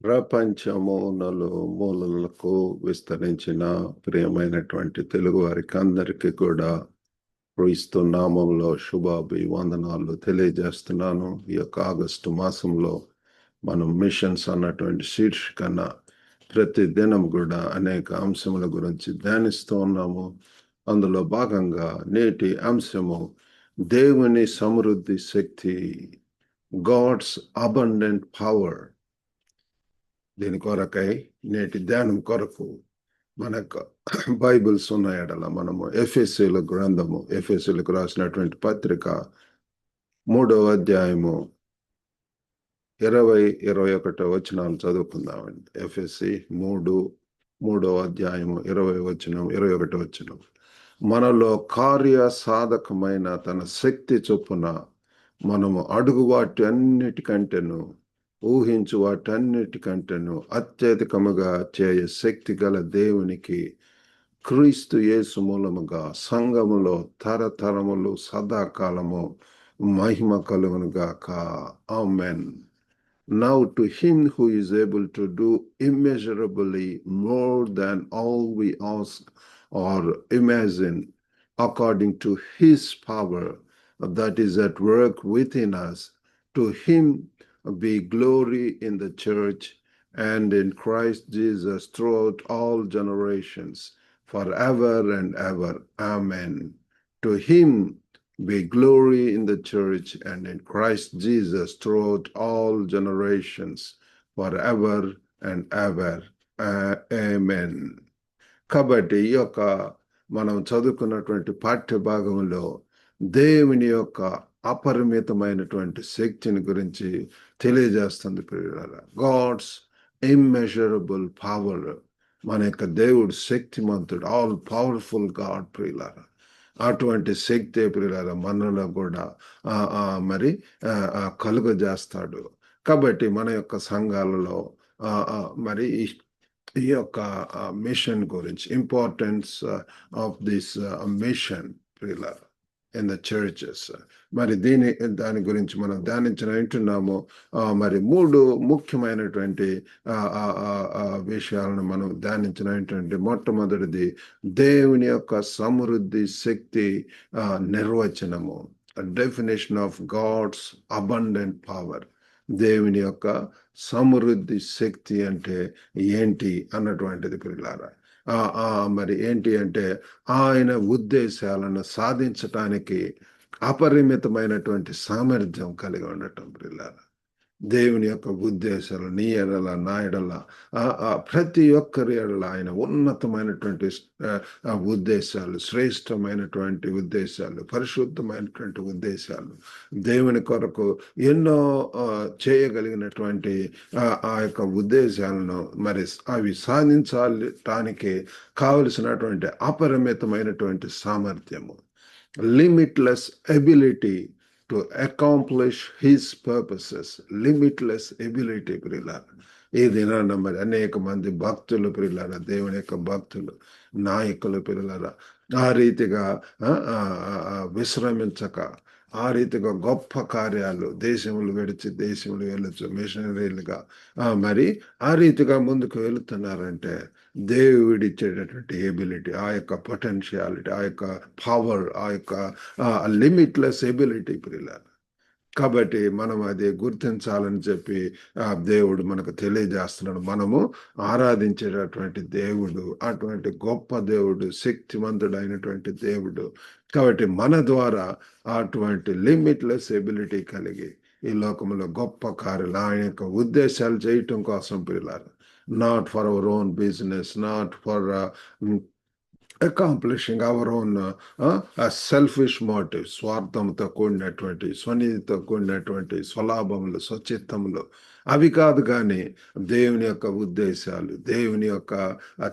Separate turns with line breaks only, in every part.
ప్రపంచము నలుమూలలకు విస్తరించిన ప్రియమైనటువంటి తెలుగు వారికి అందరికీ కూడా క్రీస్తు నామంలో శుభాభివందనాలు తెలియజేస్తున్నాను. ఈ యొక్క ఆగస్టు మాసంలో మనం మిషన్స్ అన్నటువంటి శీర్షికన ప్రతి దినం కూడా అనేక అంశముల గురించి ధ్యానిస్తూ ఉన్నాము. అందులో భాగంగా నేటి అంశము దేవుని సమృద్ధి శక్తి, గాడ్స్ అబండెంట్ పవర్. దీని కొరకై నేటి ధ్యానం కొరకు మనకు బైబిల్స్ ఉన్నాయడల మనము ఎఫెసీల గ్రంథము, ఎఫెసీలకు రాసినటువంటి పత్రిక 3వ అధ్యాయము 20-21 వచనాలు చదువుకుందామండి. ఎఫెసీ 3వ అధ్యాయము 21 వచనం. మనలో కార్య సాధకమైన తన శక్తి చొప్పున మనము అడుగు వాటి అన్నిటికంటేను ఊహించు వాటన్నిటికంటేను అత్యధికముగా చేయ శక్తి గల దేవునికి క్రీస్తు యేసు మూలముగా సంఘములో తరతరములు సదాకాలము మహిమ కలుగునుగాక. ఆమేన్. Now to him who is able to do immeasurably more than all we ask or imagine, according to his power that is at work within us, to him be glory in the church and in Christ Jesus throughout all generations, forever and ever. Amen. To him be glory in the church and in Christ Jesus throughout all generations, forever and ever. Amen. కాబట్టి ఈ యొక్క మనం చదువుకున్నటువంటి పాఠ్య భాగంలో దేవుని యొక్క అపరిమితమైనటువంటి శక్తిని గురించి తెలియజేస్తుంది ప్రియులారా. God's immeasurable power. మన యొక్క దేవుడు శక్తిమంతుడు, ఆల్ పవర్ఫుల్ గాడ్ ప్రియులారా. అటువంటి శక్తి ప్రియులారా మనలో కూడా మరి కలుగజేస్తాడు. కాబట్టి మన యొక్క సంఘాలలో మరి ఈ యొక్క మిషన్ గురించి, ఇంపార్టెన్స్ ఆఫ్ దిస్ మిషన్ ప్రియులారా ఇన్ ద చర్చెస్, మరి దాని గురించి మనం వింటున్నాము. మరి 3 ముఖ్యమైనటువంటి విషయాలను మనం ధ్యానించినటువంటి మొట్టమొదటిది దేవుని యొక్క సమృద్ధి శక్తి నిర్వచనము, definition of God's abundant power. దేవుని యొక్క సమృద్ధి శక్తి అంటే ఏంటి అన్నటువంటిది ప్రియులారా. మరి ఏంటి అంటే ఆయన ఉద్దేశాలను సాధించటానికి అపరిమితమైనటువంటి సామర్థ్యం కలిగి ఉండటం ప్రియులారా. దేవుని యొక్క ఉద్దేశాలు నీ ఎడల నా ఎడల ప్రతి ఒక్కరి ఎడల ఆయన ఉన్నతమైనటువంటి ఉద్దేశాలు, శ్రేష్టమైనటువంటి ఉద్దేశాలు, పరిశుద్ధమైనటువంటి ఉద్దేశాలు, దేవుని కొరకు ఎన్నో చేయగలిగినటువంటి ఆ యొక్క ఉద్దేశాలను మరి అవి సాధించటానికి కావలసినటువంటి అపరిమితమైనటువంటి సామర్థ్యము, limitless ability to accomplish his purposes, limitless ability ప్రియులారా. ఈ దినాన మరి అనేక మంది భక్తులు ప్రియులారా, దేవుని యొక్క భక్తులు, నాయకులు ప్రియులారా ఆ రీతిగా విశ్రమించక, ఆ రీతిగా గొప్ప కార్యాలు దేశములు విడిచి దేశములు వెళ్ళొచ్చు మిషనరీలుగా మరి ఆ రీతిగా ముందుకు వెళుతున్నారంటే దేవుడిచ్చేటటువంటి ఎబిలిటీ, ఆ యొక్క పొటెన్షియాలిటీ, ఆ యొక్క పవర్, ఆ యొక్క లిమిట్లెస్ ఎబిలిటీ ప్రియులారా. కాబట్టి మనం అది గుర్తించాలని చెప్పి దేవుడు మనకు తెలియజేస్తున్నాడు. మనము ఆరాధించేటటువంటి దేవుడు అటువంటి గొప్ప దేవుడు, శక్తివంతుడు అయినటువంటి దేవుడు. కాబట్టి మన ద్వారా అటువంటి లిమిట్లెస్ ఎబిలిటీ కలిగి ఈ లోకంలో గొప్ప కార్యాలు, ఆయన యొక్క ఉద్దేశాలు చేయటం కోసం ప్రియులారా. Not for our own business, not for accomplishing our own selfish motives, స్వార్థంతో కూడినటువంటి, స్వనీతితో కూడినటువంటి స్వలాభములు, స్వచిత్తములు అవి కాదు, కానీ దేవుని యొక్క ఉద్దేశాలు, దేవుని యొక్క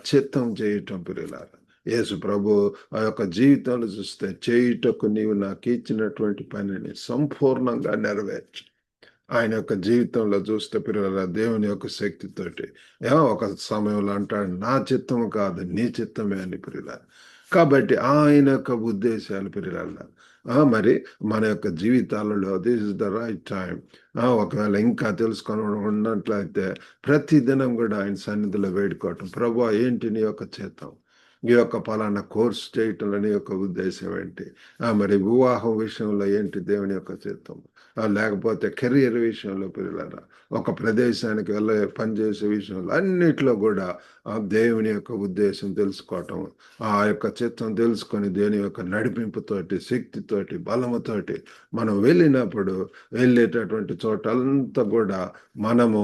చిత్తం చేయటం ప్రియులారా. యేసు ప్రభు ఆ యొక్క జీవితంలో చూస్తే, చేయుటకు నీవు నాకు ఇచ్చినటువంటి పనిని సంపూర్ణంగా నెరవేర్చు. ఆయన యొక్క జీవితంలో చూస్తే పిల్లల దేవుని యొక్క శక్తితోటి ఒక సమయంలో అంటాడు, నా చిత్తము కాదు నీ చిత్తమే అని ప్రియులారా. కాబట్టి ఆయన యొక్క ఉద్దేశాలు పిల్లల మరి మన యొక్క జీవితాలలో this is the right time. ఒకవేళ ఇంకా తెలుసుకొని ఉన్నట్లయితే ప్రతి దినం కూడా ఆయన సన్నిధిలో వేడుకోవటం, ప్రభా ఏంటి నీ యొక్క చిత్తం, ఈ యొక్క పలానా కోర్స్ చేయటంలో నీ యొక్క ఉద్దేశం ఏంటి, మరి వివాహం విషయంలో ఏంటి దేవుని యొక్క చిత్తం, లేకపోతే కెరియర్ విషయంలో పిల్లల ఒక ప్రదేశానికి పనిచేసే విషయంలో అన్నిట్లో కూడా దేవుని యొక్క ఉద్దేశం తెలుసుకోవటం, ఆ యొక్క చిత్తం తెలుసుకొని దేని యొక్క నడిపింపుతోటి, శక్తితోటి, బలముతోటి మనం వెళ్ళినప్పుడు వెళ్ళేటటువంటి చోటంతా కూడా మనము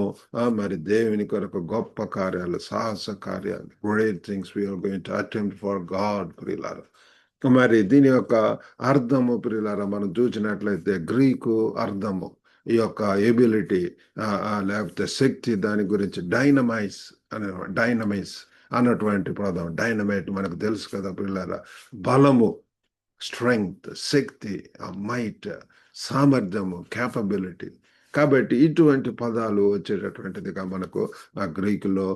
మరి దేవుని కొరకు గొప్ప కార్యాలు, సాహస కార్యాలు, great things we're going to attempt for God ప్రియులారా. మరి దీని యొక్క అర్థము ప్రియులారా మనం చూసినట్లయితే గ్రీకు అర్థము ఈ యొక్క ఎబిలిటీ లేకపోతే శక్తి, దాని గురించి డైనమైస్ అన్నటువంటి పదం. డైనమైట్ మనకు తెలుసు కదా పిల్లరా, బలము, స్ట్రెంగ్త్, శక్తి, మైట్, సామర్థ్యము, క్యాపబిలిటీ. కాబట్టి ఇటువంటి పదాలు వచ్చేటటువంటిదిగా మనకు ఆ గ్రీకులో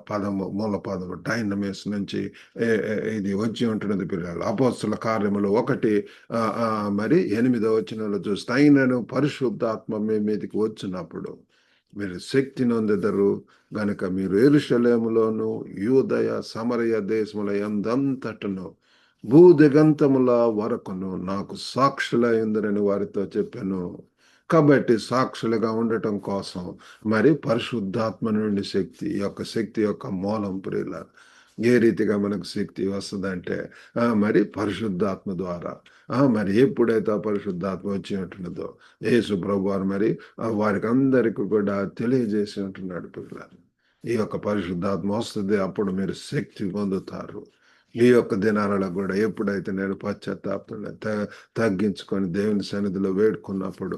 పదము, మూల పదము డైనమిస్ నుంచి ఇది వచ్చి ఉంటున్నది పిల్లలు. అపోస్తుల కార్యములు 1 మరి 8వ వచనంలో చూస్తే, అయినను పరిశుద్ధాత్మ మీ మీదకి వచ్చినప్పుడు మీరు శక్తి నొందెదరు గనుక మీరు యెరూషలేములోను యూదయ సమరయ దేశముల యందంతటను భూదిగంతముల వరకును నాకు సాక్షులైందరని వారితో చెప్పాను. కాబట్టి సాక్షులుగా ఉండటం కోసం మరి పరిశుద్ధాత్మ నుండి శక్తి, ఈ యొక్క శక్తి యొక్క మూలం ప్రియుల ఏ రీతిగా మనకు శక్తి వస్తుందంటే మరి పరిశుద్ధాత్మ ద్వారా. మరి ఎప్పుడైతే ఆ పరిశుద్ధాత్మ వచ్చి ఉంటున్నదో యేసు ప్రభు వారు మరి వారికి అందరికీ కూడా తెలియజేసి ఉంటున్నాడు పిల్లలు, ఈ యొక్క పరిశుద్ధాత్మ వస్తుంది, అప్పుడు మీరు శక్తి పొందుతారు. ఈ యొక్క దినాలలో కూడా ఎప్పుడైతే నేను పశ్చాత్తాపం తగ్గించుకొని దేవుని సన్నిధిలో వేడుకున్నప్పుడు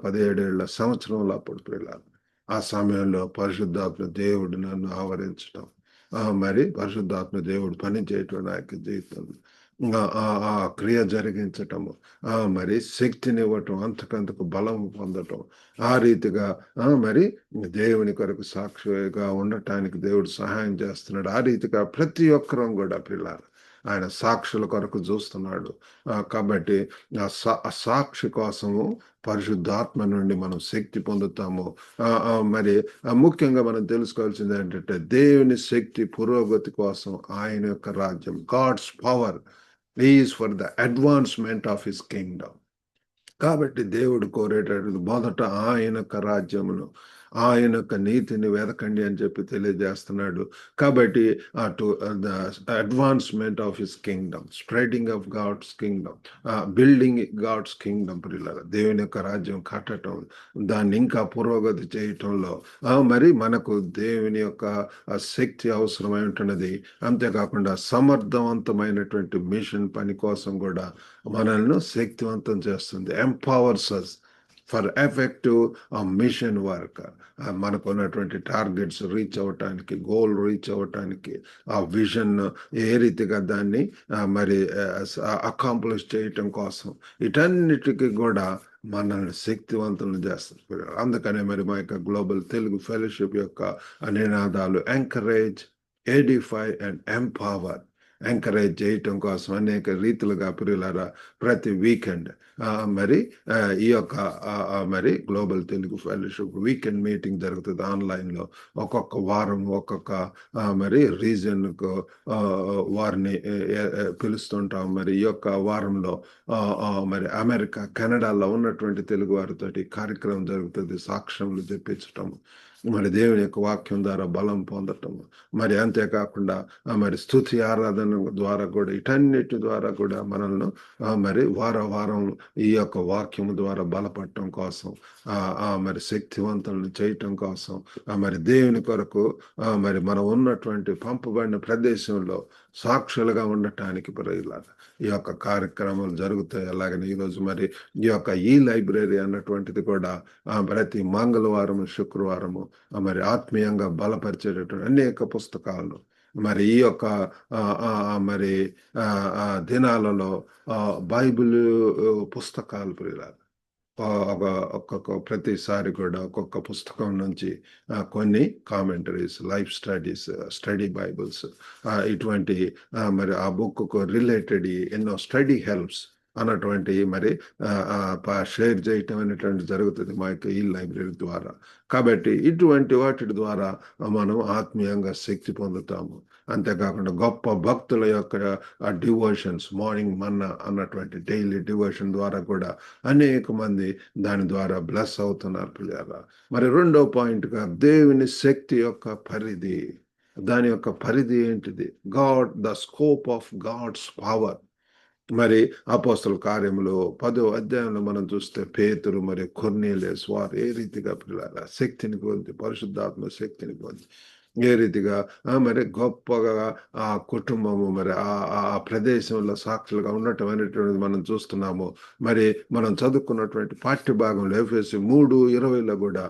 17 ఏళ్ల సంవత్సరంలో అప్పుడు పిల్లలు ఆ సమయంలో పరిశుద్ధాత్మ దేవుడు నన్ను ఆవరించడం, మరి పరిశుద్ధాత్మ దేవుడు పని చేయటం నా యొక్క జీవితంలో ఆ క్రియ జరిగించటము, మరి శక్తిని ఇవ్వటం, అంతకంతకు బలం పొందటం, ఆ రీతిగా మరి దేవుని కొరకు సాక్షిగా ఉండటానికి దేవుడు సహాయం చేస్తున్నాడు. ఆ రీతిగా ప్రతి ఒక్కరం కూడా పిల్లలు ఆయన సాక్షుల కొరకు చూస్తున్నాడు. కాబట్టి ఆ సాక్షి కోసము పరిశుద్ధాత్మ నుండి మనం శక్తి పొందుతాము. మరి ముఖ్యంగా మనం తెలుసుకోవాల్సింది ఏంటంటే దేవుని శక్తి పురోగతి కోసం ఆయన యొక్క రాజ్యం, God's power is for the advancement of his kingdom. కాబట్టి దేవుడు కోరేటటువంటి మొదట ఆయన యొక్క రాజ్యమును, ఆయన యొక్క నీతిని వెదకండి అని చెప్పి తెలియజేస్తున్నాడు. కాబట్టి the advancement of his kingdom, spreading of God's kingdom, building God's kingdom పిల్లలు, దేవుని యొక్క రాజ్యం కట్టడం, దాన్ని ఇంకా పురోగతి చేయటంలో మరి మనకు దేవుని యొక్క శక్తి అవసరమై ఉంటున్నది. అంతేకాకుండా సమర్థవంతమైనటువంటి మిషన్ పని కోసం కూడా మనల్ని శక్తివంతం చేస్తుంది, empowers us for effective mission work. మనకు ఉన్నటువంటి టార్గెట్స్ రీచ్ అవ్వటానికి, గోల్ రీచ్ అవ్వటానికి, ఆ విజన్ ఏ రీతిగా దాన్ని మరి అకాంప్లిష్ చేయటం కోసం, వీటన్నిటికీ కూడా మనల్ని శక్తివంతులను చేస్తుంది. అందుకనే మరి మా యొక్క గ్లోబల్ తెలుగు ఫెలోషిప్ యొక్క నినాదాలు encourage, Edify and empower. Encourage చేయటం కోసం అనేక రీతులుగా ప్రియులారా ప్రతి వీకెండ్ మరి ఈ యొక్క మరి global Telugu fellowship weekend meeting జరుగుతుంది ఆన్లైన్లో. ఒక్కొక్క వారం ఒక్కొక్క మరి రీజన్కు వారిని పిలుస్తుంటాం. మరి ఈ యొక్క వారంలో మరి అమెరికా, కెనడాలో ఉన్నటువంటి తెలుగు వారితోటి కార్యక్రమం జరుగుతుంది, సాక్ష్యములు చెప్పించటం, మరి దేవుని యొక్క వాక్యం ద్వారా బలం పొందటం, మరి అంతేకాకుండా మరి స్తుతి ఆరాధన ద్వారా కూడా, వీటన్నిటి ద్వారా కూడా మనల్ని మరి వారం ఈ యొక్క వాక్యం ద్వారా బలపడటం కోసం, మరి శక్తివంతులను చేయటం కోసం, మరి దేవుని కొరకు మరి మనం ఉన్నటువంటి పంపబడిన ప్రదేశంలో సాక్షులుగా ఉండటానికి ప్రజలాగా ఈ యొక్క కార్యక్రమాలు జరుగుతాయి. అలాగనే ఈరోజు మరి ఈ యొక్క ఈ లైబ్రరీ అన్నటువంటిది కూడా ప్రతి మంగళవారం, శుక్రవారము మరి ఆత్మీయంగా బలపరిచేటటువంటి అనేక పుస్తకాలు మరి ఈ యొక్క మరి దినాలలో బైబిల్ పుస్తకాలు ప్రియులారా ఒక ఒక్కొక్క ప్రతిసారి కూడా ఒక్కొక్క పుస్తకం నుంచి కొన్ని commentaries, life studies, study Bibles, ఇటువంటి మరి ఆ బుక్కు రిలేటెడ్ ఎన్నో స్టడీ హెల్ప్స్ అన్నటువంటి మరి షేర్ చేయటం అనేటువంటి జరుగుతుంది మా యొక్క ఈ లైబ్రరీ ద్వారా. కాబట్టి ఇటువంటి వాటి ద్వారా మనం ఆత్మీయంగా శక్తి పొందుతాము. అంతేకాకుండా గొప్ప భక్తుల యొక్క డివోషన్స్, మార్నింగ్ మన్నా అన్నటువంటి డైలీ డివోషన్ ద్వారా కూడా అనేక మంది దాని ద్వారా బ్లెస్ అవుతున్నారు పిల్లరా. మరి రెండో పాయింట్గా దేవుని శక్తి యొక్క పరిధి. దాని యొక్క పరిధి ఏంటిది? The scope of God's power. మరి అపోస్తల కార్యములు 10వ అధ్యాయంలో మనం చూస్తే పేతురు మరి కొర్నేలియస్ వారు ఏ రీతిగా పిల్లల శక్తిని పొంది, పరిశుద్ధాత్మ శక్తిని పొంది ఏ రీతిగా మరి గొప్పగా ఆ కుటుంబము మరి ఆ ప్రదేశంలో సాక్షులుగా ఉండటం అనేటువంటిది మనం చూస్తున్నాము. మరి మనం చదువుకున్నటువంటి పాఠ్య భాగంలో ఎఫెసీ 3:20లో కూడా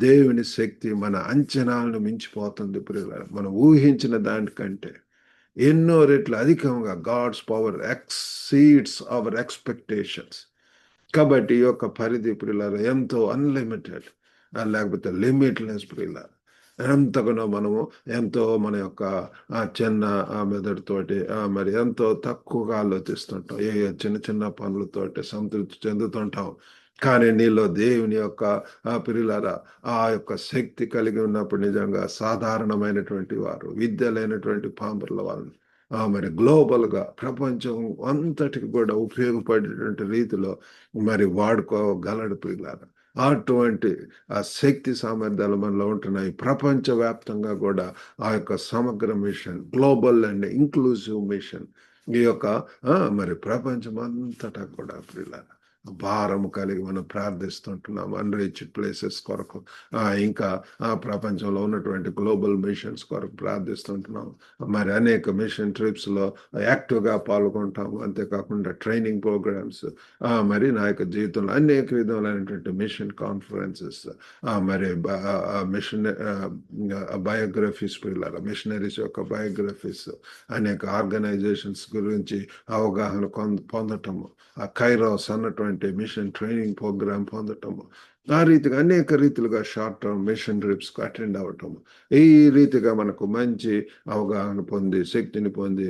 దేవుని శక్తి మన అంచనాలను మించిపోతుంది పిల్లల. మనం ఊహించిన దానికంటే ఎన్నో రెట్లు అధికంగా God's power exceeds our expectations. కాబట్టి ఈ యొక్క పరిధి ప్రియులారా ఎంతో అన్లిమిటెడ్, లేకపోతే లిమిట్లెస్ ప్రియులారా. ఎంతగానో మనము ఎంతో మన యొక్క చిన్న మెదడుతోటి మరి ఎంతో తక్కువగా ఆలోచిస్తుంటాం. ఏ చిన్న చిన్న పనులతోటి సంతృప్తి చెందుతుంటాం. కానీ నీలో దేవుని యొక్క ప్రియులారా ఆ యొక్క శక్తి కలిగి ఉన్నప్పుడు నిజంగా సాధారణమైనటువంటి వారు, విద్య లేనటువంటి పాంపర్ల వాళ్ళని మరి గ్లోబల్గా ప్రపంచం అంతటికి కూడా ఉపయోగపడేటువంటి రీతిలో మరి వాడుకోగలడు ప్రియులారా. అటువంటి ఆ శక్తి సామర్థ్యాలు మనలో ఉంటున్నాయి. ప్రపంచవ్యాప్తంగా కూడా ఆ యొక్క సమగ్ర mission, global and inclusive mission ఈ యొక్క మరి ప్రపంచం అంతటా కూడా ప్రియులారా భారము కలిగి మనం ప్రార్థిస్తుంటున్నాం. అన్రీచ్డ్ ప్లేసెస్ కొరకు ఇంకా ప్రపంచంలో ఉన్నటువంటి గ్లోబల్ మిషన్స్ కొరకు ప్రార్థిస్తుంటున్నాం. మరి అనేక మిషన్ ట్రిప్స్లో యాక్టివ్గా పాల్గొంటాము. అంతేకాకుండా ట్రైనింగ్ ప్రోగ్రామ్స్, మరి నా యొక్క జీవితంలో అనేక విధములైనటువంటి మిషన్ కాన్ఫరెన్సెస్, మరి మిషన్ బయోగ్రఫీస్ పిల్లల మిషనరీస్ యొక్క బయోగ్రఫీస్, అనేక ఆర్గనైజేషన్స్ గురించి అవగాహన పొందటము, కైరోస్ అన్నటువంటి మిషన్ ట్రైనింగ్ ప్రోగ్రామ్ పొందటము, ఆ రీతిగా అనేక రీతిలుగా షార్ట్ టర్మ్ మిషన్ ట్రిప్స్కి అటెండ్ అవ్వటము, ఈ రీతిగా మనకు మంచి అవగాహన పొంది శక్తిని పొంది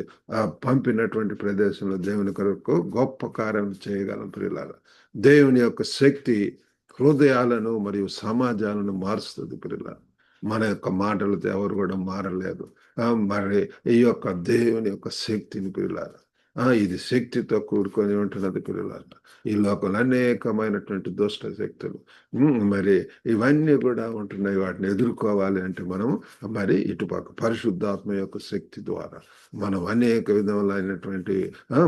పంపినటువంటి ప్రదేశంలో దేవుని కొరకు గొప్ప కార్యం చేయగలం ప్రియులారా. దేవుని యొక్క శక్తి హృదయాలను మరియు సమాజాలను మారుస్తుంది ప్రియులారా. మన యొక్క మాటలతో ఎవరు కూడా మారలేదు. మరి ఈ యొక్క దేవుని యొక్క శక్తిని ప్రియులారా ఇది శక్తితో కూడుకొని ఉంటున్నది పిల్లలు. ఈ లోకంలో అనేకమైనటువంటి దుష్ట శక్తులు మరి ఇవన్నీ కూడా ఉంటున్నాయి. వాటిని ఎదుర్కోవాలి అంటే మనం మరి ఇటుపక్క పరిశుద్ధాత్మ యొక్క శక్తి ద్వారా మనం అనేక విధములైనటువంటి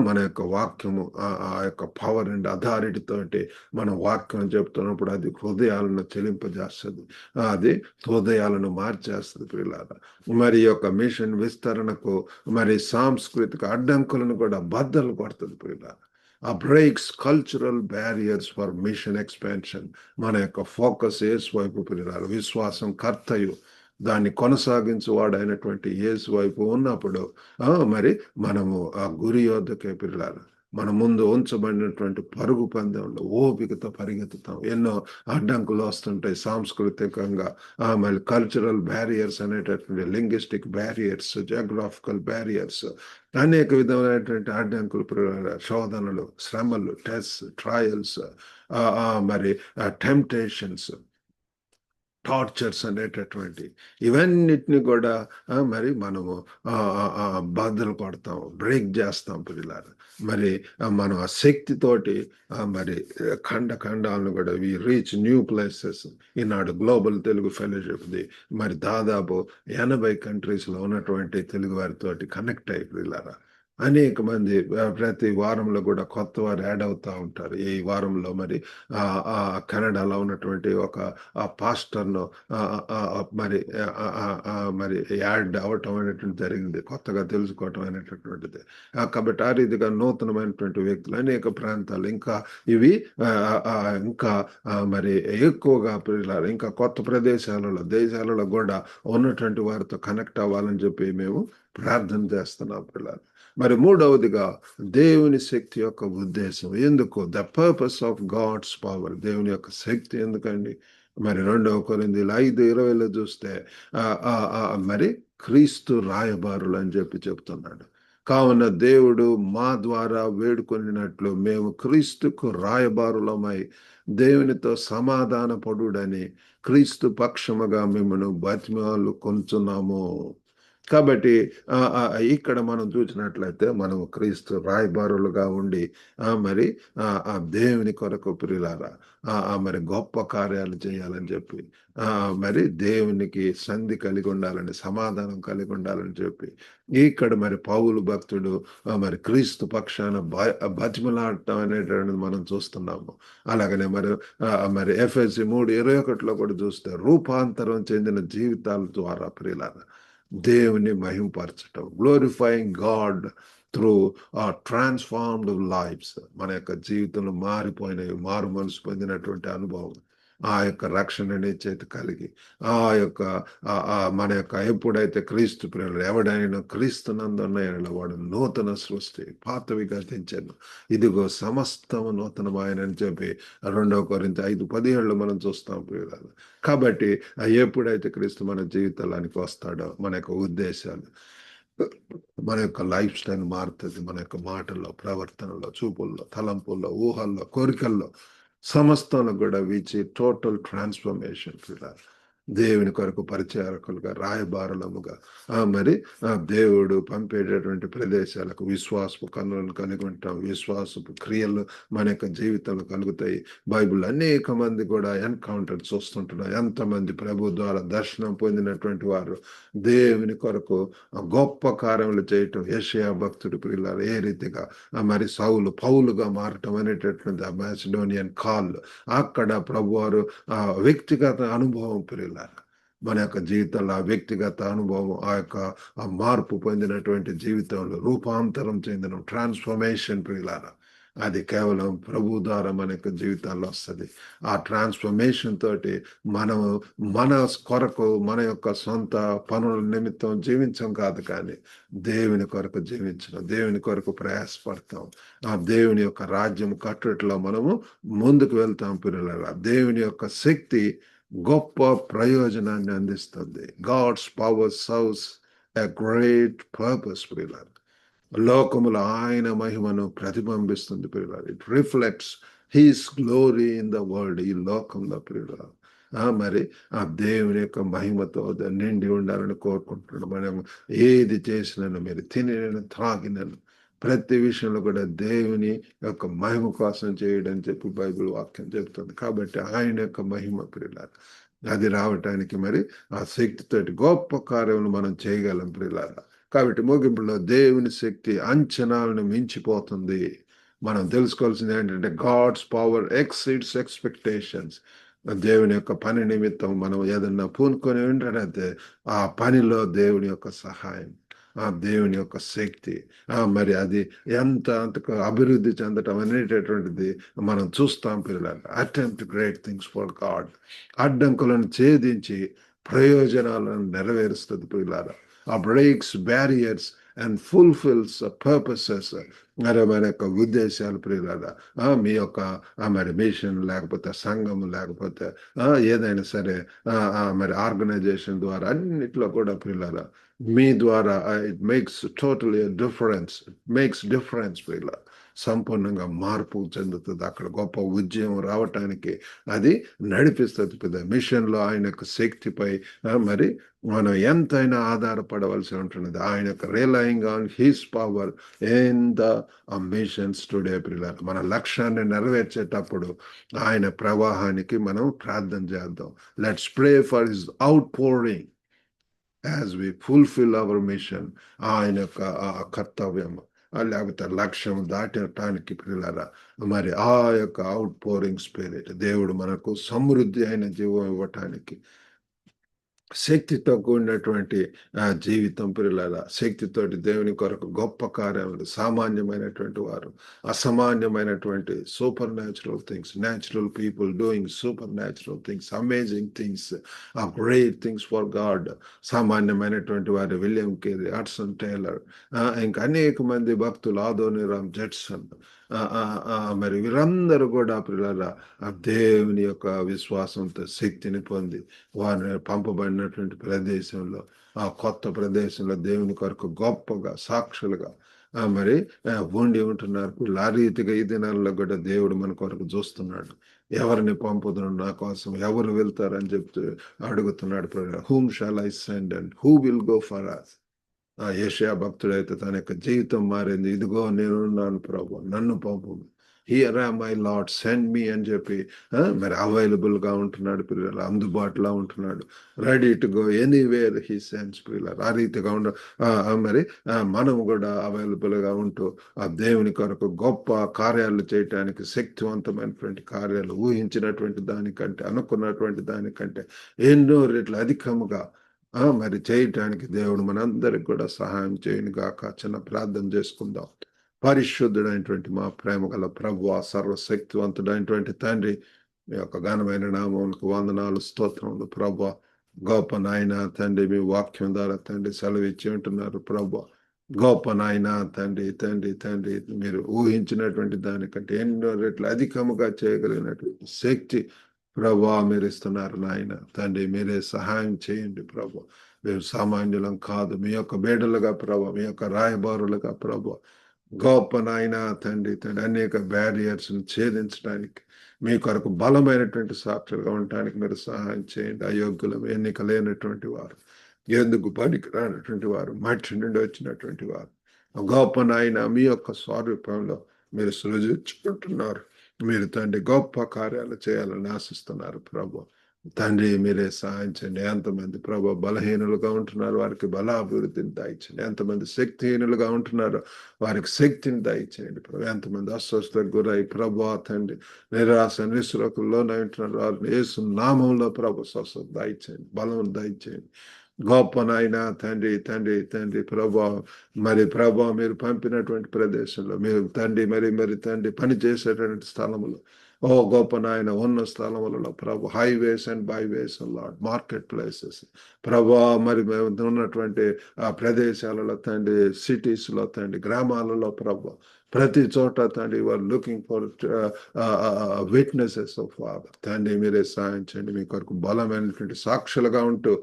మన యొక్క వాక్యము ఆ యొక్క పవర్ అండ్ అథారిటీ తోటి మనం వాక్యం చెప్తున్నప్పుడు అది హృదయాలను చెలింపజేస్తుంది, అది హృదయాలను మార్చేస్తుంది పిల్లల. మరి యొక్క మిషన్ విస్తరణకు మరి సాంస్కృతిక అడ్డంకులను కూడా బద్దలు కొడుతుంది పిల్లల. Breaks cultural barriers for mission expansion. మన యొక్క ఫోకస్ యేసు వైపు పిల్లలు, విశ్వాసం కర్తయు దాన్ని కొనసాగించువాడైనటువంటి యేసు వైపు ఉన్నప్పుడు మరి మనము ఆ గురి యొద్దకే పిల్లలు మన ముందు ఉంచబడినటువంటి పరుగు పందెంలో ఓపికతో పరిగెత్తుతాం. ఎన్నో అడ్డంకులు వస్తుంటాయి సాంస్కృతికంగా, మళ్ళీ కల్చరల్ బ్యారియర్స్ అనేటటువంటి లింగ్విస్టిక్ బ్యారియర్స్, జియోగ్రాఫికల్ బ్యారియర్స్, అనేక విధమైనటువంటి అడ్డంకులు, శోధనలు, శ్రమలు, టెస్ట్ ట్రయల్స్, మరి టెంప్టేషన్స్, టార్చర్స్ అనేటటువంటి ఇవన్నిటిని కూడా మరి మనము బద్దలు కొడతాం, బ్రేక్ చేస్తాం పిల్లలు. మరి మనం ఆ శక్తితోటి మరి ఖండాలను కూడా వి రీచ్ న్యూ ప్లేసెస్. ఈనాడు గ్లోబల్ తెలుగు ఫెలోషిప్ది మరి దాదాపు 80 కంట్రీస్లో ఉన్నటువంటి తెలుగు వారితోటి కనెక్ట్ అయ్యి పిల్లరా అనేక మంది ప్రతి వారంలో కూడా కొత్త వారు యాడ్ అవుతూ ఉంటారు. ఈ వారంలో మరి కెనడాలో ఉన్నటువంటి ఒక పాస్టర్ను మరి మరి యాడ్ అవ్వటం అనేటువంటి జరిగింది, కొత్తగా తెలుసుకోవటం అనేటటువంటిది. కాబట్టి ఆ రీతిగా నూతనమైనటువంటి వ్యక్తులు అనేక ప్రాంతాలు ఇంకా ఇవి ఇంకా మరి ఎక్కువగా పిల్లలు ఇంకా కొత్త ప్రదేశాలలో దేశాలలో కూడా ఉన్నటువంటి వారితో కనెక్ట్ అవ్వాలని చెప్పి మేము ప్రార్థన చేస్తున్నాం పిల్లలు. మరి మూడవదిగా దేవుని శక్తి యొక్క ఉద్దేశం ఎందుకు? The purpose of God's power. దేవుని యొక్క శక్తి ఎందుకండి? మరి 2 కొరింథీయులు 5:20 చూస్తే ఆ, ఆ, ఆ, మరి క్రీస్తు రాయబారులు అని చెప్తున్నాడు. కావున దేవుడు మా ద్వారా వేడుకొనినట్లు మేము క్రీస్తుకు రాయబారులమై దేవునితో సమాధాన పడుడని క్రీస్తు పక్షముగా మిమ్మల్ని బతిమాలు కొంచున్నాము. కాబట్టి ఇక్కడ మనం చూసినట్లయితే మనం క్రీస్తు రాయబారులుగా ఉండి మరి ఆ దేవుని కొరకు ప్రియులారా మరి గొప్ప కార్యాలు చేయాలని చెప్పి మరి దేవునికి సంధి కలిగి ఉండాలని, సమాధానం కలిగి ఉండాలని చెప్పి ఇక్కడ మరి పౌలు భక్తుడు మరి క్రీస్తు పక్షాన బతిమలాడటం అనేటువంటిది మనం చూస్తున్నాము. అలాగనే మరి ఎఫ్ఎస్సి 3:21 కూడా చూస్తే రూపాంతరం చెందిన జీవితాల ద్వారా ప్రియులారా దేవుని మహింపరచటం, glorifying God through transformed lives. మన యొక్క జీవితంలో మారిపోయినవి, మారు మనసు పొందినటువంటి అనుభవం, ఆ యొక్క రక్షణని చేతి కలిగి మన యొక్క ఎప్పుడైతే క్రీస్తు ప్రేరణ ఎవడైనా క్రీస్తు నందున్న వాడు నూతన సృష్టి, పాతవి గతించాను, ఇదిగో సమస్తము నూతనమాయనని చెప్పి 2 కొరింథీ 5:17 మనం చూస్తాం ప్రియులారా. కాబట్టి ఎప్పుడైతే క్రీస్తు మన జీవితానికి వస్తాడో మన యొక్క ఉద్దేశాలు, మన యొక్క లైఫ్ స్టైల్ మారుతుంది. మన యొక్క మాటల్లో, ప్రవర్తనలో, చూపుల్లో, తలంపుల్లో, ఊహల్లో, కోరికల్లో సమస్తంలో కూడా టోటల్ ట్రాన్స్ఫర్మేషన్. దేవుని కొరకు పరిచారకులుగా, రాయబారులముగా మరి దేవుడు పంపేటటువంటి ప్రదేశాలకు విశ్వాసపు కన్నులను కలిగి ఉంటాం. విశ్వాసపు క్రియలు మన యొక్క జీవితంలో కలుగుతాయి. బైబిల్ అనేక మంది కూడా ఎన్కౌంటర్ చూస్తుంటున్నారు. ఎంతమంది ప్రభు ద్వారా దర్శనం పొందినటువంటి వారు దేవుని కొరకు గొప్ప కార్యములు చేయటం. యెషయా భక్తుడు ప్రియులారా ఏ రీతిగా మరి సౌలు పౌలుగా మారటం అనేటటువంటి మాసిడోనియన్ కాల్, అక్కడ ప్రభు వారు వ్యక్తిగత అనుభవం ప్రియులారా మన యొక్క జీవితంలో ఆ వ్యక్తిగత అనుభవం, ఆ యొక్క మార్పు పొందినటువంటి జీవితంలో రూపాంతరం చెందిన ట్రాన్స్ఫర్మేషన్ ప్రియులారా అది కేవలం ప్రభు ద్వారా మన యొక్క జీవితాల్లో వస్తుంది. ఆ ట్రాన్స్ఫర్మేషన్ తోటి మనం మన కొరకు, మన యొక్క సొంత పనుల నిమిత్తం జీవించం కాదు, కానీ దేవుని కొరకు జీవించడం, దేవుని కొరకు ప్రయాసపడతాం. ఆ దేవుని యొక్క రాజ్యం కట్టట్లో మనము ముందుకు వెళ్తాం పిల్లల. దేవుని యొక్క శక్తి గొప్ప ప్రయోజనాన్ని అందిస్తుంది. God's power serves a great purpose ప్రియులారా. లోకములో ఆయన మహిమను ప్రతిబింబిస్తుంది ప్రియులారా. It reflects his glory in the world. ఈ లోకంలో ప్రియులారా మరి ఆ దేవుని యొక్క మహిమతో నిండి ఉండాలని కోరుకుంటున్నాడు. మనం ఏది చేసినాను, మీరు తినను త్రాగినను, ప్రతి విషయంలో కూడా దేవుని యొక్క మహిమ కోసం చేయడం చెప్పి బైబిల్ వాక్యం చెప్తుంది. కాబట్టి ఆయన యొక్క మహిమ ప్రియులారా అది రావటానికి మరి ఆ శక్తితోటి గొప్ప కార్యములు మనం చేయగలం ప్రియులారా. కాబట్టి ముగింపులో దేవుని శక్తి అంచనాలను మించిపోతుంది. మనం తెలుసుకోవాల్సింది ఏంటంటే గాడ్స్ పవర్ ఎక్సీడ్స్ ఎక్స్పెక్టేషన్స్. దేవుని యొక్క పని నిమిత్తం మనం ఏదన్నా పూనుకొని ఉంటే ఆ పనిలో దేవుని యొక్క సహాయం, ఆ దేవుని యొక్క శక్తి మరి అది ఎంత అభివృద్ధి చెందటం అనేటటువంటిది మనం చూస్తాం పిల్లలు. Attempt great things for God. అడ్డంకులను ఛేదించి ప్రయోజనాలను నెరవేరుస్తుంది పిల్లలు. Breaks barriers and fulfils purposes. మరి మన యొక్క ఉద్దేశాలు ప్రియులారా మీ యొక్క మరి మిషన్ లేకపోతే సంఘం లేకపోతే ఏదైనా సరే మరి ఆర్గనైజేషన్ ద్వారా అన్నిట్లో కూడా ప్రియులారా మీ ద్వారా it makes totally difference. Makes difference ప్రియులారా. సంపూర్ణంగా మార్పు చెందుతుంది. అక్కడ గొప్ప ఉద్యమం రావటానికి అది నడిపిస్తుంది. పెద్ద మిషన్లో ఆయన యొక్క శక్తిపై మరి మనం ఎంతైనా ఆధారపడవలసి ఉంటున్నది. ఆయన యొక్క relying on his power in the missions today ప్రియులారా. మన లక్ష్యాన్ని నెరవేర్చేటప్పుడు ఆయన ప్రవాహానికి మనం ప్రార్థన చేద్దాం. Let's pray for his outpouring as we fulfil our mission. ఆయన యొక్క కర్తవ్యం లేకపోతే లక్ష్యం దాటటానికి ప్రియులారా మరి ఆ యొక్క అవుట్ పోరింగ్ స్పిరిట్ దేవుడు మనకు సమృద్ధి అయిన జీవం ఇవ్వటానికి శక్తితో కూడినటువంటి జీవితం పిల్లలారా, శక్తితోటి దేవుని కొరకు గొప్ప కార్యములు, సామాన్యమైనటువంటి వారు, అసామాన్యమైనటువంటి supernatural things, natural people doing supernatural things, amazing things, great things for God. సామాన్యమైనటువంటి వారు విలియం కేరీ, హడ్సన్ టైలర్, ఇంకా అనేక మంది భక్తులు, ఆదోనిరామ్ జడ్సన్, మరి వీరందరూ కూడా పిల్లల దేవుని యొక్క విశ్వాసంతో శక్తిని పొంది వారిని పంపబడినటువంటి ప్రదేశంలో, ఆ కొత్త ప్రదేశంలో దేవుని కొరకు గొప్పగా సాక్షులుగా మరి ఉండి ఉంటున్నారు. ఆ రీతిగా ఈ దినాల్లో కూడా దేవుడు మన కొరకు చూస్తున్నాడు. ఎవరిని పంపుతున్నాడు నా కోసం, ఎవరు వెళ్తారని చెప్తూ అడుగుతున్నాడు. Whom shall I send and who will go for us. యెషయా భక్తుడైతే తన యొక్క జీవితం మారింది. ఇదిగో నేనున్నాను ప్రభు, నన్ను పంపు, here am my Lord, send me అని చెప్పి మరి అవైలబుల్ గా ఉంటున్నాడు పిల్లలు, అందుబాటులో ఉంటున్నాడు. Ready to go anywhere he sends పిల్లలు. ఆ రీతిగా మరి మనము కూడా అవైలబుల్ గా ఉంటూ ఆ దేవుని కొరకు గొప్ప కార్యాలు చేయటానికి, శక్తివంతమైనటువంటి కార్యాలు ఊహించినటువంటి దానికంటే, అనుకున్నటువంటి దానికంటే ఎన్నో రెట్లు అధికముగా మరి చేయటానికి దేవుడు మనందరికి కూడా సహాయం చేయను గాక. చిన్న ప్రార్థన చేసుకుందాం. పరిశుద్ధుడైనటువంటి మా ప్రేమ గల ప్రభువా, సర్వశక్తివంతుడైనటువంటి తండ్రి, మీ యొక్క ఘనమైన నామములకు వందనాలు, స్తోత్రములు ప్రభువా. గొప్ప నాయన తండ్రి, మీ వాక్యం ద్వారా తండ్రి సెలవిచ్చి ఉంటున్నారు ప్రభువా. గొప్ప నాయన తండ్రి, తండ్రి, తండ్రి, మీరు ఊహించినటువంటి దానికంటే ఎన్నో రెట్లు అధికముగా చేయగలిగినటువంటి శక్తి ప్రభా మీరు ఇస్తున్నారు నాయన తండ్రి. మీరే సహాయం చేయండి ప్రభు. మేము సామాన్యులం కాదు, మీ యొక్క బేడలుగా ప్రభు, మీ యొక్క రాయబారులుగా ప్రభు, గొప్ప నాయన తండ్రి, తండ్రి, అనేక బ్యారియర్స్ ఛేదించడానికి, మీ కొరకు బలమైనటువంటి సాక్షులుగా ఉండటానికి మీరు సహాయం చేయండి. అయోగ్యులం, ఎన్నిక లేనటువంటి వారు, ఎందుకు పనికి రానటువంటి వారు, మట్టి నుండి వచ్చినటువంటి వారు, గొప్ప నాయన మీ యొక్క స్వరూపంలో మీరు సృజించుకుంటున్నారు. మీరు తండ్రి గొప్ప కార్యాలు చేయాలని ఆశిస్తున్నారు ప్రభు. తండ్రి మీరే సహాయం చేయండి. ఎంతమంది ప్రభు బలహీనులుగా ఉంటున్నారు, వారికి బలాభివృద్ధిని దయచేయండి. ఎంతమంది శక్తిహీనులుగా ఉంటున్నారు, వారికి శక్తిని దయచేయండి ప్రభు. ఎంతమంది అస్వస్థతకు గురై ప్రభు తండ్రి నిరాశ నిస్సులకుల్లోనే ఉంటున్నారు, వారిని యేసు నామంలో ప్రభు స్వస్థత దయచేయండి, బలం దయచేయండి. గొప్ప నాయన తండ్రి, తండ్రి, తండ్రి ప్రభా, మరి ప్రభా మీరు పంపినటువంటి ప్రదేశంలో మీరు తండ్రి మరి తండ్రి పని చేసేటువంటి స్థలములు, ఓ గొప్ప నాయన ఉన్న స్థలములలో ప్రభు, highways and byways Lord, market places ప్రభా, మరి మేము ఉన్నటువంటి ఆ ప్రదేశాలలో తండ్రి, సిటీస్ లో తండ్రి, గ్రామాలలో ప్రభు, ప్రతి చోట తండ్రి వారు looking for witnesses of father. తండ్రి మీరే సాయం చేయండి. మీ కొరకు బలమైనటువంటి సాక్షులుగా ఉంటూ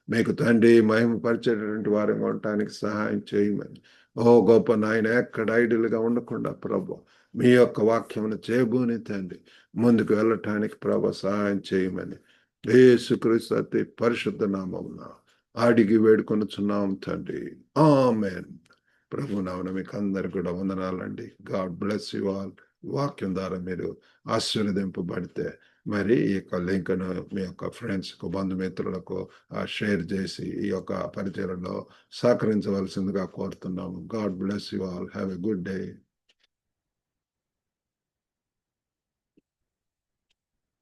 మీకు తండ్రి మహిమపరిచేటటువంటి వారంగా ఉండటానికి సహాయం చేయమని, ఓ గొప్ప నాయన ఎక్కడ ఐడియల్గా ఉండకుండా ప్రభు, మీ యొక్క వాక్యమును చేయబోని తండ్రి ముందుకు వెళ్ళటానికి ప్రభు సహాయం చేయమని యేసుక్రీస్తు అతి పరిశుద్ధ నామమున అడిగి వేడుకొనుచున్నాం తండ్రి. ఆమేన్. ప్రభు నామమున మీకు అందరు కూడా వందనాలండి. God bless you all. వాక్యం ద్వారా మీరు ఆశీర్వదింపబడితే మరి ఈ యొక్క లింక్ను మీ యొక్క ఫ్రెండ్స్కు, బంధుమిత్రులకు షేర్ చేసి ఈ యొక్క పరిచయంలో సహకరించవలసిందిగా కోరుతున్నాము. God bless you all. Have a good day.